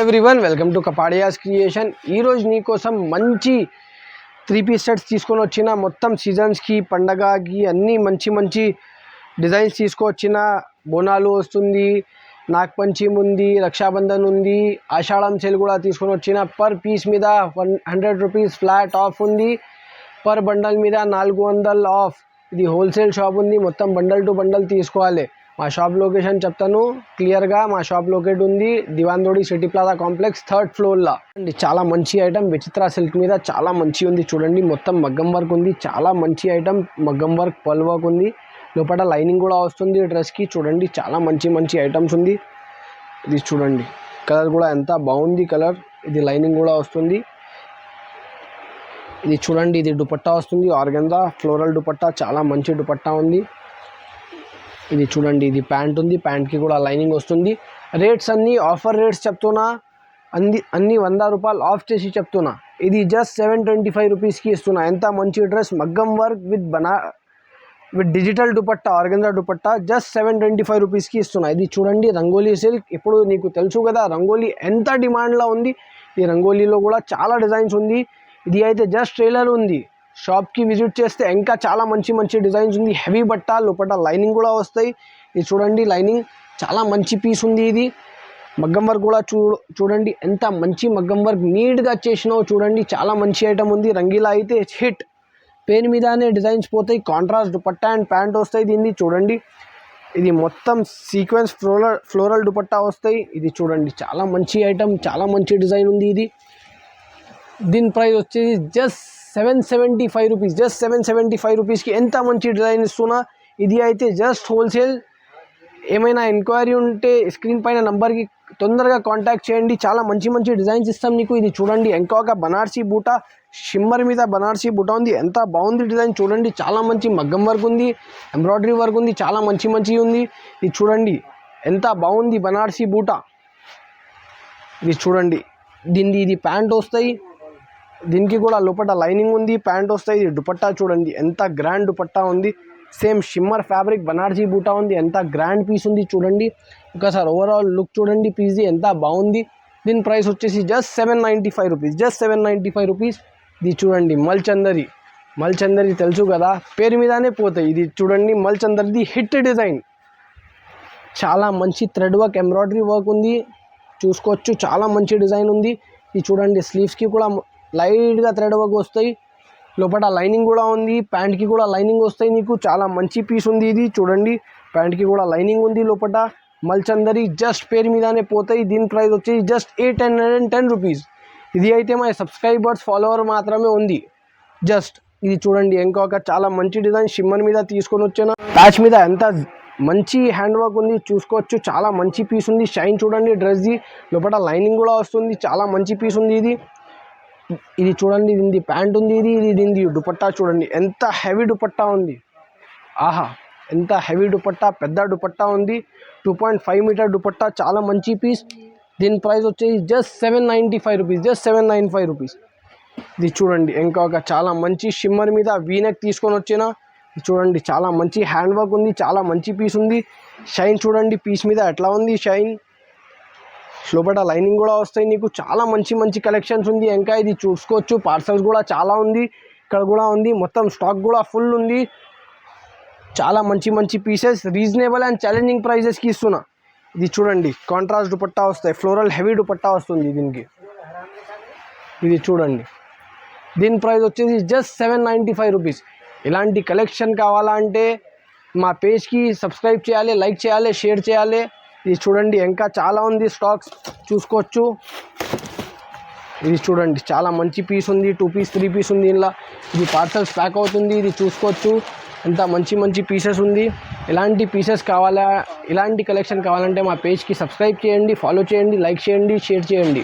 Everyone welcome to Kapadia's creation. ఈరోజు నీకోసం మంచి 3 పీస్ సెట్స్ తీసుకొని వచ్చిన. మొత్తం సీజన్స్కి పండగకి అన్నీ మంచి మంచి డిజైన్స్ తీసుకొచ్చిన. బోనాలు వస్తుంది, నాగపంచమి ఉంది, రక్షాబంధన్ ఉంది, ఆషాఢం సేల్ కూడా తీసుకొని వచ్చిన. పర్ పీస్ మీద 100 రూపీస్ ఫ్లాట్ ఆఫ్ ఉంది. పర్ బండల్ మీద 400 ఆఫ్. ఇది హోల్సేల్ షాప్ ఉంది. మొత్తం బండల్ టు బండల్ తీసుకోవాలి. మా షాప్ లొకేషన్ చెప్తాను క్లియర్గా. మా షాప్ లొకేట్ ఉంది దివాన్దోడి సిటీ ప్లాజా కాంప్లెక్స్ 3rd ఫ్లోర్లో అండి. చాలా మంచి ఐటమ్ విచిత్ర సిల్క్ మీద చాలా మంచి ఉంది చూడండి. మొత్తం మగ్గం వర్క్ ఉంది. చాలా మంచి ఐటమ్ మగ్గం వర్క్ పల్ వర్క్ ఉంది. లోపల లైనింగ్ కూడా వస్తుంది డ్రెస్కి. చూడండి చాలా మంచి మంచి ఐటమ్స్ ఉంది. ఇది చూడండి కలర్ కూడా ఎంత బాగుంది కలర్. ఇది లైనింగ్ కూడా వస్తుంది. ఇది చూడండి ఇది దుపట్టా వస్తుంది ఆర్గంజా ఫ్లోరల్ దుపట్టా. చాలా మంచి దుపట్టా ఉంది. ఇది చూడండి ఇది ప్యాంట్ ఉంది. ప్యాంట్కి కూడా లైనింగ్ వస్తుంది. రేట్స్ అన్నీ ఆఫర్ రేట్స్ చెప్తున్నా. అన్ని 100 రూపాయలు ఆఫ్ చేసి చెప్తున్నా. ఇది జస్ట్ 725 రూపీస్కి ఇస్తున్నా. ఎంత మంచి డ్రెస్ మగ్గం work with digital dupatta organza dupatta just 725 రూపీస్కి ఇస్తున్నా. ఇది చూడండి రంగోలీ సిల్క్. ఇప్పుడు నీకు తెలుసు కదా రంగోలీ ఎంత డిమాండ్లో ఉంది. ఈ రంగోలీలో కూడా చాలా డిజైన్స్ ఉంది. ఇది అయితే జస్ట్ ట్రైలర్ ఉంది. షాప్కి విజిట్ చేస్తే ఇంకా చాలా మంచి మంచి డిజైన్స్ ఉంది. హెవీ బట్ట లోపల లైనింగ్ కూడా వస్తాయి. ఇది చూడండి లైనింగ్ చాలా మంచి పీస్ ఉంది. ఇది మగ్గం వర్క్ కూడా చూడండి ఎంత మంచి మగ్గం వర్క్ నీట్గా చేసినావు చూడండి. చాలా మంచి ఐటమ్ ఉంది. రంగీలా అయితే హిట్. పేరు మీదనే డిజైన్స్ పోతాయి. కాంట్రాస్ట్ దుపట్టా అండ్ ప్యాంట్ వస్తాయి దీన్ని చూడండి. ఇది మొత్తం సీక్వెన్స్ ఫ్లోరల్ దుపట్టా వస్తాయి. ఇది చూడండి చాలా మంచి ఐటమ్ చాలా మంచి డిజైన్ ఉంది. ఇది దీని ప్రైస్ వచ్చేసి జస్ట్ 775 రూపీస్. జస్ట్ 775 రూపీస్కి ఎంత మంచి డిజైన్ ఇస్తున్నా. ఇది అయితే జస్ట్ హోల్సేల్. ఏమైనా ఎంక్వైరీ ఉంటే స్క్రీన్ పైన నంబర్కి తొందరగా కాంటాక్ట్ చేయండి. చాలా మంచి మంచి డిజైన్స్ ఇస్తాం నీకు. ఇది చూడండి ఇంకొక బనార్సీ బూటా షిమ్మర్ మీద బనార్సీ బూటా ఉంది. ఎంత బాగుంది డిజైన్ చూడండి. చాలా మంచి మగ్గం వర్క్ ఉంది, ఎంబ్రాయిడరీ వర్క్ ఉంది. చాలా మంచి మంచి ఉంది. ఇది చూడండి ఎంత బాగుంది బనార్సీ బూటా. ఇది చూడండి ఇది ప్యాంట్ వస్తాయి. దీనికి కూడా లోపల లైనింగ్ ఉంది, ప్యాంట్ వస్తాయి. ఇది దుపట్టా చూడండి ఎంత గ్రాండ్ దుపట్టా ఉంది. సేమ్ షిమ్మర్ ఫ్యాబ్రిక్ బనార్సీ బూటా ఉంది. ఎంత గ్రాండ్ పీస్ ఉంది చూడండి. ఒకసారి ఓవరాల్ లుక్ చూడండి పీస్ది ఎంత బాగుంది. దీని ప్రైస్ వచ్చేసి జస్ట్ 795 రూపీస్. Just 795 rupees. ఇది చూడండి మల్చందరి తెలుసు కదా పేరు మీదనే పోతాయి. ఇది చూడండి మల్చందరిది హిట్ డిజైన్. చాలా మంచి థ్రెడ్ వర్క్ ఎంబ్రాయిడరీ వర్క్ ఉంది చూసుకోవచ్చు. చాలా మంచి డిజైన్ ఉంది. ఇది చూడండి స్లీవ్స్కి కూడా లైట్గా థ్రెడ్ వర్క్ వస్తాయి. లోపల లైనింగ్ కూడా ఉంది. ప్యాంట్కి కూడా లైనింగ్ వస్తాయి నీకు. చాలా మంచి పీస్ ఉంది. ఇది చూడండి ప్యాంట్కి కూడా లైనింగ్ ఉంది. లోపల మల్చందరి జస్ట్ పేరు మీదనే పోతాయి. దీని ప్రైస్ వచ్చేసి జస్ట్ 810 రూపీస్. ఇది అయితే మా సబ్స్క్రైబర్స్ ఫాలోవర్ మాత్రమే ఉంది జస్ట్. ఇది చూడండి ఇంకొక చాలా మంచి డిజైన్ షిమ్మర్ మీద తీసుకొని వచ్చాను. ప్యాచ్ మీద ఎంత మంచి హ్యాండ్ వర్క్ ఉంది చూసుకోవచ్చు. చాలా మంచి పీస్ ఉంది. షైన్ చూడండి డ్రెస్ది. లోపల లైనింగ్ కూడా వస్తుంది. చాలా మంచి పీస్ ఉంది. ఇది చూడండి దీని ప్యాంట్ ఉంది. ఇది దీని దుపట్టా చూడండి ఎంత హెవీ దుపట్టా ఉంది. ఆహా ఎంత హెవీ దుపట్టా, పెద్ద దుపట్టా ఉంది. 2.5 మీటర్ దుపట్టా చాలా మంచి పీస్. దీని ప్రైస్ వచ్చేసి జస్ట్ 795 రూపీస్. Just 795 rupees. ఇది చూడండి ఇంకొక చాలా మంచి షిమ్మర్ మీద వీనెక్ తీసుకొని వచ్చిన. చూడండి చాలా మంచి హ్యాండ్ వర్క్ ఉంది. చాలా మంచి పీస్ ఉంది. షైన్ చూడండి పీస్ మీద ఎట్లా ఉంది షైన్. లోపల లైనింగ్ కూడా వస్తాయి నీకు. చాలా మంచి మంచి కలెక్షన్స్ ఉంది. ఇంకా ఇది చూసుకోవచ్చు. పార్సల్స్ కూడా చాలా ఉంది. ఇక్కడ కూడా ఉంది. మొత్తం స్టాక్ కూడా ఫుల్ ఉంది. చాలా మంచి మంచి పీసెస్ రీజనబుల్ అండ్ ఛాలెంజింగ్ ప్రైజెస్కి ఇస్తున్నా. ఇది చూడండి కాంట్రాస్ట్ దుపట్టా వస్తాయి. ఫ్లోరల్ హెవీ దుపట్టా వస్తుంది దీనికి. ఇది చూడండి దీని ప్రైస్ వచ్చేసి జస్ట్ 795 రూపీస్. ఇలాంటి కలెక్షన్ కావాలంటే మా పేజ్కి సబ్స్క్రైబ్ చేయాలి, లైక్ చేయాలి, షేర్ చేయాలి. ఇది చూడండి ఇంకా చాలా ఉంది స్టాక్స్ చూసుకోవచ్చు. ఇది చూడండి చాలా మంచి పీస్ ఉంది. 2 పీస్ 3 పీస్ ఉంది. ఇలా ఇది పార్సల్స్ ప్యాక్ అవుతుంది. ఇది చూసుకోవచ్చు ఎంత మంచి మంచి పీసెస్ ఉంది. ఇలాంటి పీసెస్ కావాలా, ఇలాంటి కలెక్షన్ కావాలంటే మా పేజ్కి సబ్స్క్రైబ్ చేయండి, ఫాలో చేయండి, లైక్ చేయండి, షేర్ చేయండి.